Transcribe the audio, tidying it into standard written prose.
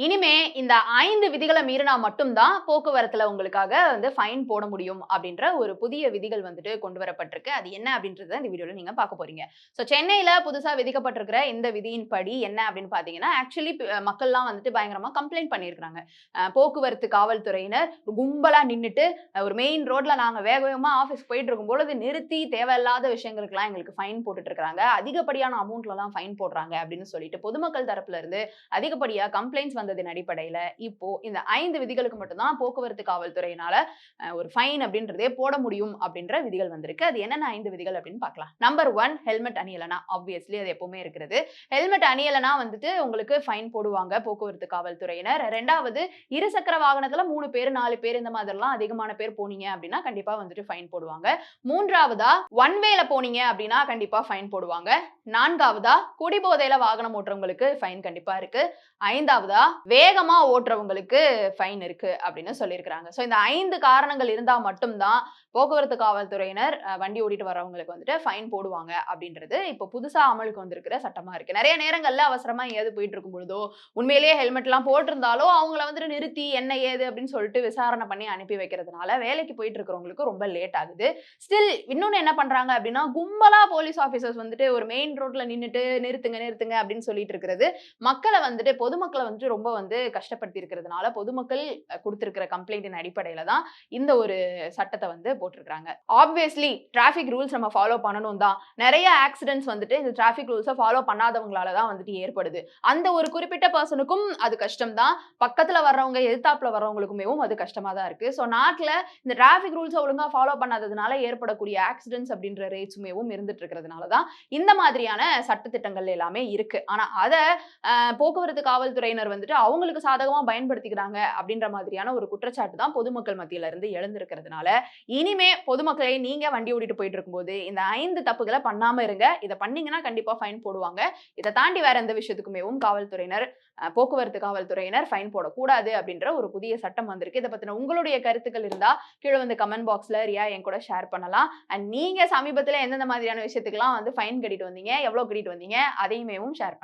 இனிமே இந்த 5 விதிகள மீறினா மட்டும் தான் போக்குவரத்துல உங்களுக்காக ஃபைன் போட முடியும் அப்படின்ற ஒரு புதிய விதிகள் கொண்டு வரப்பட்டிருக்கு. அது என்ன அப்படின்றத இந்த வீடியோல நீங்க பார்க்க போறீங்க. சென்னையில புதுசா விதிக்கப்பட்டிருக்கிற இந்த விதியின் படி என்ன அப்படின்னு பார்த்தீங்கன்னா, ஆக்சுவலி மக்கள்லாம் பயங்கரமா கம்ப்ளைண்ட் பண்ணியிருக்காங்க. போக்குவரத்து காவல்துறையினர் கும்பலா நின்னுட்டு ஒரு மெயின் ரோட்ல நாங்க வேக வேகமா ஆஃபீஸ் போயிட்டு இருக்கும் பொழுது நிறுத்தி தேவையில்லாத விஷயங்களுக்கெல்லாம் எங்களுக்கு ஃபைன் போட்டுட்டு இருக்காங்க. அதிகப்படியான அமௌண்ட்லலாம் ஃபைன் போடுறாங்க அப்படின்னு சொல்லிட்டு பொதுமக்கள் தரப்புல இருந்து அதிகப்படியா கம்ப்ளைண்ட்ஸ் வந்ததின் அடிப்படையில இப்போ இந்த 5 விதிகளுக்கு மட்டும் தான் போக்குவரத்து காவல்துறையினால ஒரு ஃபைன் அப்படின்றதே போட முடியும் அப்படின்ற விதிகள் வந்திருக்கு. அது என்னென்ன 5 விதிகள் அப்படின்னு பார்க்கலாம். Number 1 helmet அணியலனா. ஆப்வியஸ்லி அது எப்பவுமே இருக்கிறது. ஹெல்மெட் அணியலனா உங்களுக்கு ஃபைன் போடுவாங்க போக்குவரத்து காவல்துறையினர். 2வது இருசக்கர வாகனத்துல 3 பேர் 4 பேர் இந்த மாதிரிலாம் அதிகமான பேர் போனீங்க அப்படின்னா கண்டிப்பா ஃபைன் போடுவாங்க. 3வதா ஒன் வேல போனீங்க அப்படின்னா கண்டிப்பா ஃபைன் போடுவாங்க. 4வதா குடிபோதையில வாகனம் ஓட்டுறவங்களுக்கு ஃபைன் கண்டிப்பா இருக்கு. 5வதா வேகமா ஓட்டுறவங்களுக்கு ஃபைன் இருக்கு அப்படின்னு சொல்லியிருக்கிறாங்க. இந்த 5 காரணங்கள் இருந்தா மட்டும் தான் போக்குவரத்து காவல்துறையினர் வண்டி ஓட்டிட்டு வரவங்களுக்கு ஃபைன் போடுவாங்க அப்படின்றது இப்போ புதுசா அமலுக்கு வந்திருக்கிற சட்டமா இருக்கு. நிறைய நேரங்கள்ல அவசரமா எங்கேயாவது போயிட்டு இருக்கும் பொழுதோ, உண்மையிலேயே ஹெல்மெட்லாம் போட்டிருந்தாலோ அவங்கள நிறுத்தி என்ன ஏது அப்படின்னு சொல்லிட்டு விசாரணை பண்ணி அனுப்பி வைக்கிறதுனால வேலைக்கு போயிட்டு இருக்கிறவங்களுக்கு ரொம்ப லேட் ஆகுது. ஸ்டில் இன்னொன்னு என்ன பண்றாங்க அப்படின்னா, கும்பலா போலீஸ் ஆபீசர்ஸ் ஒரு மெயின் ரோட்ல நின்னுட்டு நிறுத்துங்க நிறுத்துங்க அப்படின்னு சொல்லிட்டு இருக்கிறது மக்கள பொதுமக்கள ரொம்ப கஷ்டப்படுத்தி இருக்கிறதுனால பொதுமக்கள் குடுத்திருக்கிற கம்ப்ளைண்டின் அடிப்படையில தான் இந்த ஒரு சட்டத்த போட்டிருக்காங்க. ஆப்வியஸ்லி டிராபிக் ரூல்ஸ் நம்ம ஃபாலோ பண்ணணும் தான். நிறைய ஆக்சிடென்ட்ஸ் இந்த டிராபிக் ரூல்ஸ ஃபாலோ பண்ணாதவங்களால தான் ஏற்படுது. அந்த ஒரு குறிப்பிட்ட பர்சனுக்கும் அது கஷ்டம் தான். பக்கத்துல வர்றவங்க எதிர்த்தாப்புல வர்றவங்களுக்குமே அது கஷ்டமா தான் இருக்கு. நாட்டுல இந்த டிராபிக் ரூல்ஸ ஒழுங்கா ஃபாலோ பண்ணாததுனால ஏற்படக்கூடிய ஆக்சிடென்ட்ஸ் அப்படின்ற ரேட்ஸுமே இருந்துட்டு இருக்கிறதுனால தான் இந்த மாதிரியான சட்ட திட்டங்கள் எல்லாமே இருக்கு. ஆனா அத போக்குவரத்து காவல்துறையினர் அவங்களுக்கு சாதகமா பயன்படுத்திக்கிறாங்க அப்படின்ற மாதிரியான ஒரு குற்றச்சாட்டு தான் பொதுமக்கள் மத்தியில இருந்து எழுந்திருக்கிறதுனால இனிமே பொதுமக்களை நீங்க வண்டி ஓட்டிட்டு போயிட்டு இருக்கும்போது இந்த 5 தப்புகளை பண்ணாம இருங்க. இத பண்ணீங்கன்னா கண்டிப்பா ஃபைன் போடுவாங்க. இதை தாண்டி வேற எந்த விஷயத்துக்குமே காவல்துறையினர் போக்குவரத்து காவல்துறையினர் ஃபைன் போடக்கூடாது அப்படின்ற ஒரு புதிய சட்டம் வந்திருக்கு. இதை பத்தின உங்களுடைய கருத்துக்கள் இருந்தா கீழே கமெண்ட் பாக்ஸ்ல ரியா என் கூட ஷேர் பண்ணலாம். அண்ட் நீங்க சமீபத்துல எந்தெந்த மாதிரியான விஷயத்துக்குலாம் ஃபைன் கட்டிட்டு வந்தீங்க, எவ்வளவு கட்டிட்டு வந்தீங்க, அதையுமே ஷேர்